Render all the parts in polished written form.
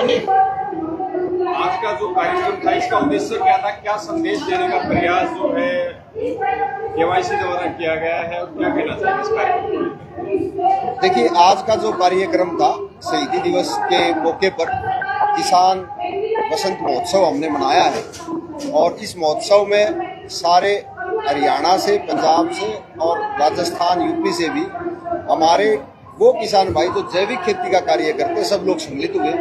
आज का जो कार्यक्रम था इसका उद्देश्य क्या था, क्या संदेश देने का प्रयास जो है केवाईसी द्वारा किया गया है और क्या कहना चाहिए इस कार्यक्रम को? देखिए, आज का जो कार्यक्रम था शहीदी दिवस के मौके पर किसान वसंत महोत्सव हमने मनाया है और इस महोत्सव में सारे हरियाणा से, पंजाब से और राजस्थान, यूपी से भी हमारे वो किसान भाई जो जैविक खेती का कार्य करते सब लोग सम्मिलित हुए।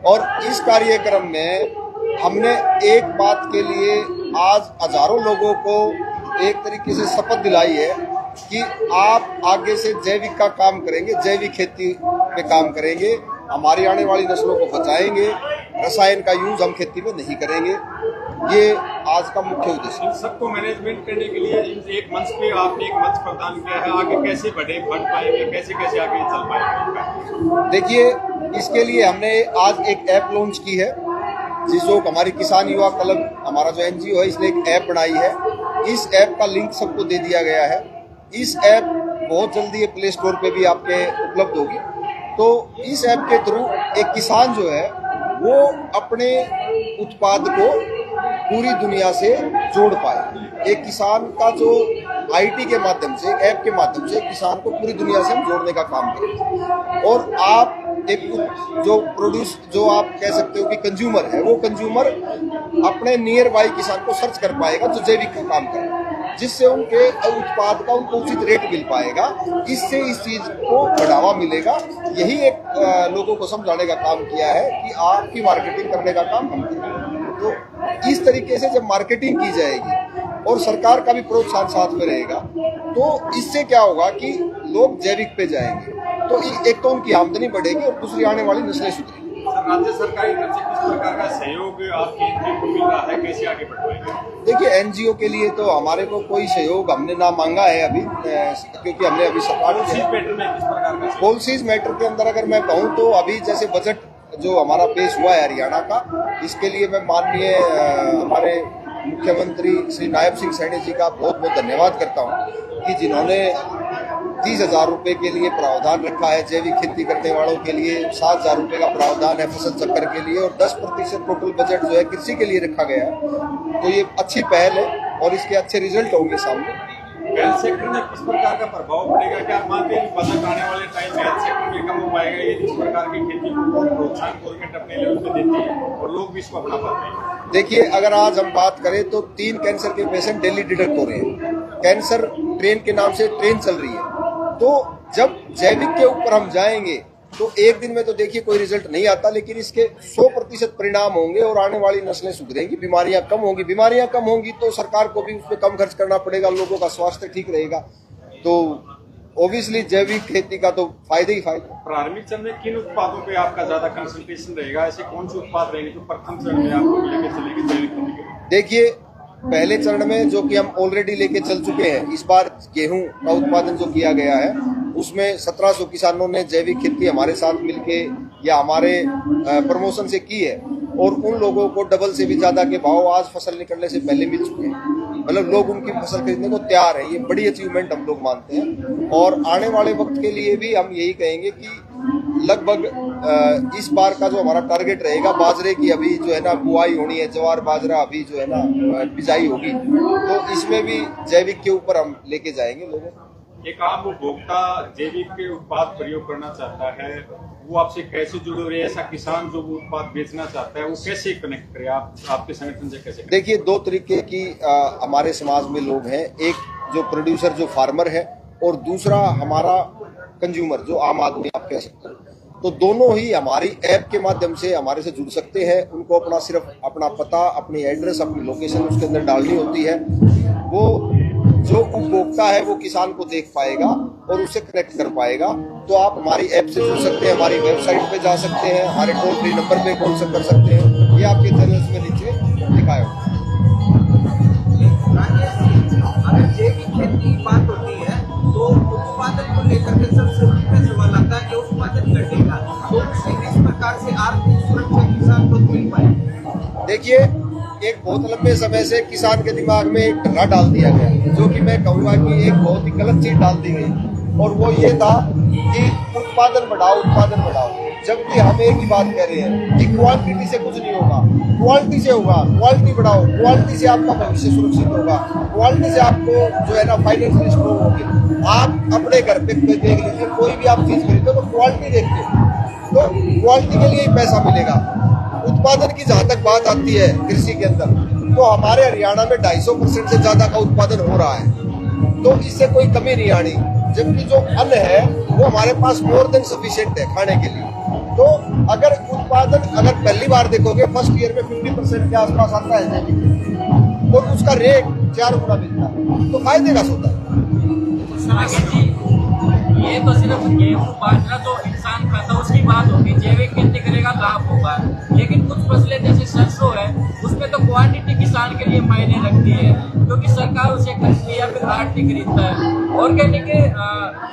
और इस कार्यक्रम में हमने एक बात के लिए आज हजारों लोगों को एक तरीके से शपथ दिलाई है कि आप आगे से जैविक का काम करेंगे, जैविक खेती पे काम करेंगे, हमारी आने वाली नस्लों को बचाएंगे, रसायन का यूज हम खेती में नहीं करेंगे। ये आज का मुख्य उद्देश्य। इन सबको मैनेजमेंट करने के लिए एक मंच पे आपने एक मंच प्रदान किया है, आगे कैसे बढ़ पाएंगे, कैसे कैसे आगे चल पाएंगे? देखिए, इसके लिए हमने आज एक ऐप लॉन्च की है, जिसको हमारी किसान युवा क्लब, हमारा जो एनजीओ है, इसने एक ऐप बनाई है। इस ऐप का लिंक सबको दे दिया गया है। इस ऐप बहुत जल्दी प्ले स्टोर पे भी आपके उपलब्ध होगी। तो इस ऐप के थ्रू एक किसान जो है वो अपने उत्पाद को पूरी दुनिया से जोड़ पाए। एक किसान का जो आईटी के माध्यम से, एक ऐप के माध्यम से किसान को पूरी दुनिया से हम जोड़ने का काम करें। और आप एक जो आप कह सकते हो कि कंज्यूमर है, वो कंज्यूमर अपने नियर बाई किसान को सर्च कर पाएगा जो जैविक का काम करे, जिससे उनके उत्पाद का उनको उचित रेट मिल पाएगा। इससे इस चीज को बढ़ावा मिलेगा। यही एक लोगों को समझाने का काम किया है कि आपकी मार्केटिंग करने का काम हम करें। तो इस तरीके से जब मार्केटिंग की जाएगी और सरकार का भी प्रोत्साहन साथ में रहेगा, तो इससे क्या होगा कि लोग जैविक पे जाएंगे। तो एक तो उनकी आमदनी बढ़ेगी और दूसरी आने वाली नस्लें सुधरेंगी। राज्य सरकार की तरफ से किस प्रकार का सहयोग आपके एनजीओ को मिल रहा है, कैसे आगे बढ़ पाएंगे? देखिए, एनजीओ के लिए तो हमारे को कोई सहयोग हमने ना मांगा है अभी, क्योंकि हमने अभी पॉलिसीज मैटर के अंदर अगर मैं कहूँ तो अभी जैसे बजट जो हमारा पेश हुआ है हरियाणा का, इसके लिए मैं माननीय हमारे मुख्यमंत्री श्री नायब सिंह सैनी जी का बहुत बहुत धन्यवाद करता हूँ कि जिन्होंने 30,000 रुपये के लिए प्रावधान रखा है जैविक खेती करने वालों के लिए, 7,000 रुपये का प्रावधान है फसल चक्कर के लिए और 10% टोटल बजट जो है कृषि के लिए रखा गया है। तो ये अच्छी पहल है और इसके अच्छे रिजल्ट होंगे सामने। हेल्थ सेक्टर में किस प्रकार का प्रभाव पड़ेगा? क्या आप मानते हैं बजट आने वाले टाइम में हेल्थ सेक्टर में कम हो पाएगा? ये जिस प्रकार की खेती को प्रोत्साहन गवर्नमेंट अपने लेवल पे देती है और लोग भी इसको अपना पाते हैं। देखिए, अगर आज हम बात करें तो 3 कैंसर के पेशेंट डेली डिटेक्ट हो रहे हैं। कैंसर ट्रेन के नाम से ट्रेन चल रही है। तो जब जैविक के ऊपर हम जाएंगे तो एक दिन में तो देखिए कोई रिजल्ट नहीं आता, लेकिन इसके 100% परिणाम होंगे और आने वाली नस्लें सुधरेंगी, बीमारियां कम होंगी। बीमारियां कम होंगी तो सरकार को भी उस पर कम खर्च करना पड़ेगा, लोगों का स्वास्थ्य ठीक रहेगा। तो ऑब्वियसली जैविक खेती का तो फायदे ही फायदा। प्रारंभिक चरण में किन उत्पादों पे आपका ज्यादा कंसंट्रेशन रहेगा? ऐसे कौन से उत्पाद रहेंगे जो प्रथम चरण में आपको लेके चलेंगे जैविक खेती के? देखिए, पहले चरण में जो कि हम ऑलरेडी लेके चल चुके हैं, इस बार गेहूं का उत्पादन जो किया गया है उसमें 1700 किसानों ने जैविक खेती हमारे साथ मिलके या हमारे प्रमोशन से की है और उन लोगों को डबल से भी ज्यादा के भाव आज फसल निकलने से पहले मिल चुके हैं। मतलब लोग उनकी फसल खरीदने को तैयार है। ये बड़ी अचीवमेंट हम लोग मानते हैं और आने वाले वक्त के लिए भी हम यही कहेंगे कि लगभग इस बार का जो हमारा टारगेट रहेगा, बाजरे की अभी जो है ना बुआई होनी है, ज्वार बाजरा अभी जो है ना बिजाई होगी, तो इसमें भी जैविक के ऊपर हम लेके जाएंगे लोगों को। एक आम उपभोक्ता जैविक के उत्पाद प्रयोग करना चाहता है, वो आपसे कैसे जुड़े हो रहे हैं? ऐसा किसान जो वो उत्पाद बेचना चाहता है वो कैसे कनेक्ट करे? आपके संगठन से कैसे? देखिए, 2 तरीके की हमारे समाज में लोग हैं। एक जो प्रोड्यूसर, जो फार्मर है, और दूसरा हमारा कंज्यूमर, जो आम आदमी आप कह सकते हैं। तो दोनों ही हमारी ऐप के माध्यम से हमारे से जुड़ सकते हैं। उनको सिर्फ अपना पता, अपनी एड्रेस, अपनी लोकेशन उसके अंदर डालनी होती है। वो जो उपभोक्ता है वो किसान को देख पाएगा और उससे कनेक्ट कर पाएगा। तो आप हमारी ऐप से जुड़ सकते हैं, हमारी वेबसाइट पे जा सकते हैं, हमारे टोल फ्री नंबर पे कॉल कर सकते हैं। ये आपके चैनल्स में नीचे दिखाया होगा। अगर जैविक खेती की बात होती है तो उत्पादन को लेकर के सबसे मुख्य सवाल आता है कि उत्पादन घटेगा तो किस प्रकार से आर्थिक सुरक्षा किसान को मिल पाए? देखिए, एक बहुत लंबे समय से किसान के दिमाग में एक डरा डाल दिया गया, जो कि मैं कहूँगा कि एक बहुत ही गलत चीज डाल दी गई, और वो ये था कि उत्पादन बढ़ाओ, उत्पादन बढ़ाओ, जबकि हम एक ही बात कह रहे हैं कि क्वांटिटी से कुछ नहीं होगा, क्वालिटी से होगा। क्वालिटी बढ़ाओ, क्वालिटी से आपका भविष्य सुरक्षित होगा, क्वालिटी से आपको जो है ना फाइनेंशियल स्ट्रॉन्ग होगी। आप अपने घर पे देख लीजिए, कोई भी आप चीज खरीदो तो क्वालिटी देखते हो, तो क्वालिटी के लिए ही पैसा मिलेगा। उत्पादन की जहां तक बात आती है कृषि के अंदर, तो हमारे हरियाणा में 250% से ज्यादा का उत्पादन हो रहा है, तो इससे कोई कमी नहीं आनी। जबकि जो अन्न है वो हमारे पास मोर देन सफिशिएंट है खाने के लिए। तो अगर उत्पादन अगर पहली बार देखोगे फर्स्ट ईयर में 50% के आसपास आता है जैविक, और उसका रेट 4 गुना मिलता है, तो फायदे का सौदा है। ये तो सिर्फ गेहूं बाजरा तो इंसान खाता उसकी बात होगी, जैविक खेती करेगा लाभ होगा। लेकिन कुछ फसलें जैसे सरसों है, उसमें तो क्वांटिटी किसान के लिए मायने रखती है, क्योंकि सरकार उसे खरीदती या फिर आड़ती खरीदता है। ऑर्गेनिक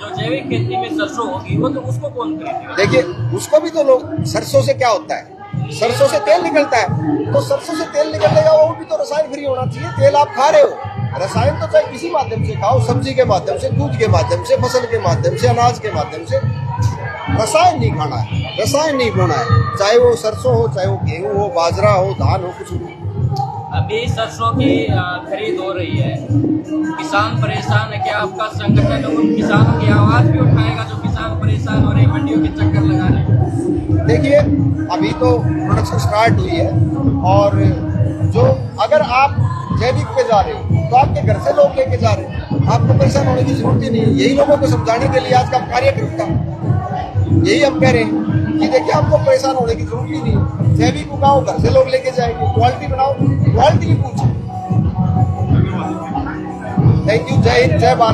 जो जैविक खेती में सरसों होगी वो तो उसको कौन खरीदेगा? देखिए उसको भी तो लोग, सरसों से क्या होता है, सरसों से तेल निकलता है, तो सरसों से तेल निकलेगा, वो भी तो रसायन फ्री होना चाहिए। तेल आप खा रहे हो, रसायन तो चाहे किसी माध्यम से खाओ, सब्जी के माध्यम से, दूध के माध्यम से, फसल के माध्यम से, अनाज के माध्यम से, रसायन नहीं खाना है, रसायन नहीं बोना है, चाहे वो सरसों हो, चाहे वो गेहूं हो, बाजरा हो, धान हो, कुछ भी। अभी सरसों की खरीद हो रही है, किसान परेशान है, क्या आपका संगठन उन किसानों की आवाज भी उठाएगा जो किसान परेशान हो रहे हैं मंडियों के चक्कर लगा रहे हैं? देखिए अभी तो प्रोडक्शन स्टार्ट हुई है, और जो अगर आप जैविक पे जा रहे हो तो आपके घर से लोग लेके जा रहे हैं, आपको परेशान होने की जरूरत ही नहीं है। यही लोगों को समझाने के लिए आज का कार्यक्रम था, यही हम कह रहे हैं कि देखिए आपको परेशान होने की जरूरत ही नहीं है, जैविक उगाओ, घर से लोग लेके जाएंगे, क्वालिटी बनाओ, क्वालिटी की पूछो। थैंक यू, जय हिंद, जय भारत।